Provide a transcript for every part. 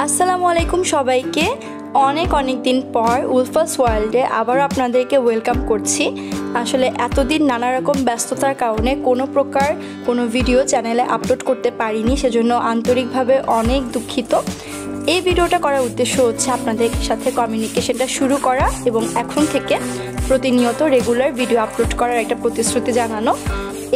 আসসালামু আলাইকুম সবাইকে। অনেক দিন পর উলফাস ওয়ার্ল্ডে আবারও আপনাদেরকে ওয়েলকাম করছি। আসলে এতদিন নানা রকম ব্যস্ততার কারণে কোনো প্রকার কোনো ভিডিও চ্যানেলে আপলোড করতে পারিনি, সেজন্য আন্তরিকভাবে অনেক দুঃখিত। এই ভিডিওটা করার উদ্দেশ্য হচ্ছে আপনাদের সাথে কমিউনিকেশনটা শুরু করা এবং এখন থেকে প্রতিনিয়ত রেগুলার ভিডিও আপলোড করার একটা প্রতিশ্রুতি জানানো।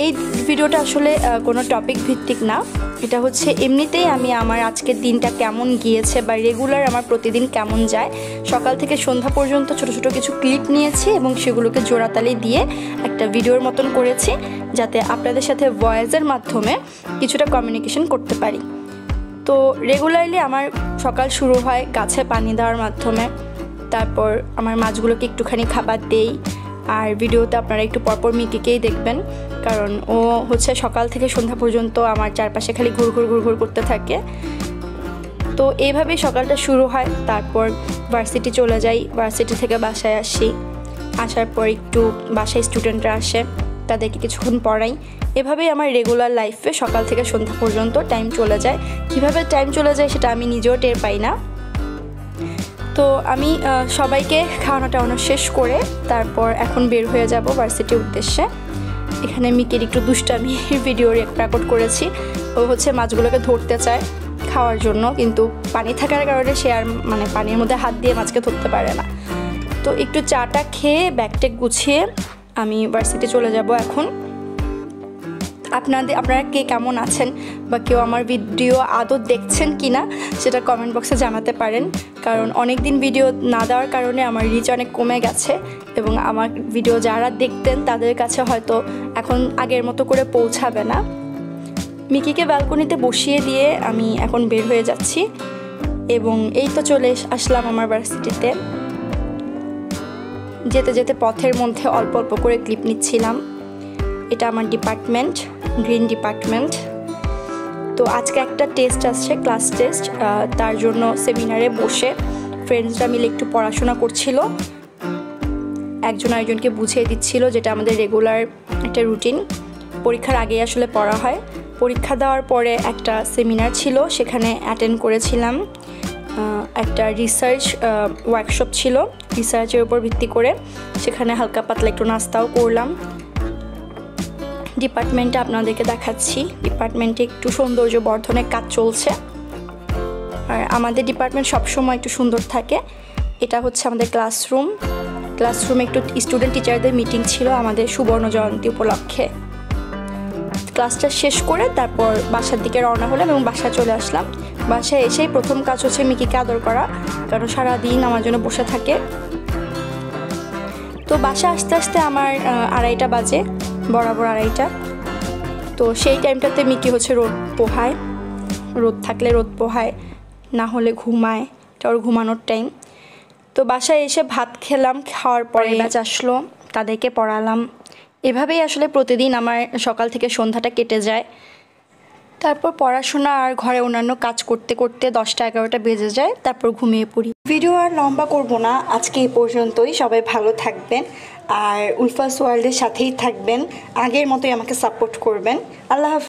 এই ভিডিওটা আসলে কোনো টপিক ভিত্তিক না, এটা হচ্ছে এমনিতেই আমি আমার আজকের দিনটা কেমন গিয়েছে বা রেগুলার আমার প্রতিদিন কেমন যায়, সকাল থেকে সন্ধ্যা পর্যন্ত ছোট ছোট কিছু ক্লিপ নিয়েছি এবং সেগুলোকে জোড়াতালি দিয়ে একটা ভিডিওর মতন করেছি, যাতে আপনাদের সাথে ভয়েসের মাধ্যমে কিছুটা কমিউনিকেশন করতে পারি। তো রেগুলারলি আমার সকাল শুরু হয় গাছে পানি দেওয়ার মাধ্যমে, তারপর আমার মাছগুলোকে একটুখানি খাবার দেই। আর ভিডিওতে আপনারা একটু পরপর মিকিকেই দেখবেন, কারণ ও হচ্ছে সকাল থেকে সন্ধ্যা পর্যন্ত আমার চারপাশে খালি ঘুরঘুর করতে থাকে। তো এইভাবেই সকালটা শুরু হয়। তারপর ভার্সিটি চলে যাই, ভার্সিটি থেকে বাসায় আসি, আসার পর একটু বাসায় স্টুডেন্টরা আসে, তাদেরকে কিছুক্ষণ পড়াই। এভাবেই আমার রেগুলার লাইফে সকাল থেকে সন্ধ্যা পর্যন্ত টাইম চলে যায়। কীভাবে টাইম চলে যায় সেটা আমি নিজেও টের পাই না। তো আমি সবাইকে খাওয়ানো টাওয়ানো শেষ করে তারপর এখন বের হয়ে যাব ভার্সিটির উদ্দেশ্যে। এখানে মিকির একটু দুষ্টামির ভিডিও রেকর্ড করেছি। ও হচ্ছে মাছগুলোকে ধরতে চায় খাওয়ার জন্য, কিন্তু পানি থাকার কারণে সে আর পানির মধ্যে হাত দিয়ে মাছকে ধরতে পারে না। তো একটু চাটা খেয়ে ব্যাগটেক গুছিয়ে আমি ভার্সিটি চলে যাব এখন। আপনারা কে কেমন আছেন বা কেউ আমার ভিডিও আদৌ দেখছেন কি না সেটা কমেন্ট বক্সে জানাতে পারেন, কারণ অনেক দিন ভিডিও না দেওয়ার কারণে আমার রিচ অনেক কমে গেছে এবং আমার ভিডিও যারা দেখতেন তাদের কাছে হয়তো এখন আগের মতো করে পৌঁছাবে না। মিকিকে ব্যালকনিতে বসিয়ে দিয়ে আমি এখন বের হয়ে যাচ্ছি এবং এই তো চলে আসলাম আমার ভার্সিটিতে। যেতে যেতে পথের মধ্যে অল্প অল্প করে ক্লিপ নিচ্ছিলাম। এটা আমার ডিপার্টমেন্ট, গ্রিন ডিপার্টমেন্ট। তো আজকে একটা টেস্ট আসছে, ক্লাস টেস্ট, তার জন্য সেমিনারে বসে ফ্রেন্ডসরা মিলে একটু পড়াশোনা করছিল, একজন আরেকজনকে বুঝিয়ে দিচ্ছিল, যেটা আমাদের রেগুলার একটা রুটিন। পরীক্ষার আগেই আসলে পড়া হয়। পরীক্ষা দেওয়ার পরে একটা সেমিনার ছিল, সেখানে অ্যাটেন্ড করেছিলাম। একটা রিসার্চ ওয়ার্কশপ ছিল, রিসার্চের উপর ভিত্তি করে সেখানে হালকা পাতলা একটু নাস্তাও করলাম। ডিপার্টমেন্টে আপনাদেরকে দেখাচ্ছি, ডিপার্টমেন্টে একটু সৌন্দর্য বর্ধনের কাজ চলছে। আর আমাদের ডিপার্টমেন্ট সবসময় একটু সুন্দর থাকে। এটা হচ্ছে আমাদের ক্লাসরুমে একটু স্টুডেন্ট টিচারদের মিটিং ছিল আমাদের সুবর্ণ জয়ন্তী উপলক্ষে। ক্লাসটা শেষ করে তারপর বাসার দিকে রওনা হলাম এবং বাসায় চলে আসলাম। বাসায় এসেই প্রথম কাজ হচ্ছে মিকিকে আদর করা, কারণ সারাদিন আমার জন্য বসে থাকে। তো বাসা আসতে আসতে আমার 2:30 বাজে, বরাবর 2:30। তো সেই টাইমটাতে মিকি হচ্ছে রোদ পোহায়, রোদ থাকলে রোদ পোহায়, না হলে ঘুমায়, এটা ওর ঘুমানোর টাইম। তো বাসায় এসে ভাত খেলাম, খাওয়ার পরে ব্যাচ আসলো, তাদেরকে পড়ালাম। এভাবেই আসলে প্রতিদিন আমার সকাল থেকে সন্ধ্যাটা কেটে যায়। তারপর পড়াশোনা আর ঘরে অন্যান্য কাজ করতে করতে 10টা-11টা বেজে যায়, তারপর ঘুমিয়ে পড়ি। ভিডিও আর লম্বা করব না, আজকে এই পর্যন্তই। সবাই ভালো থাকবেন আর উলফাস ওয়ার্ল্ডের সাথেই থাকবেন, আগের মতোই আমাকে সাপোর্ট করবেন। আল্লাহ হাফেজ।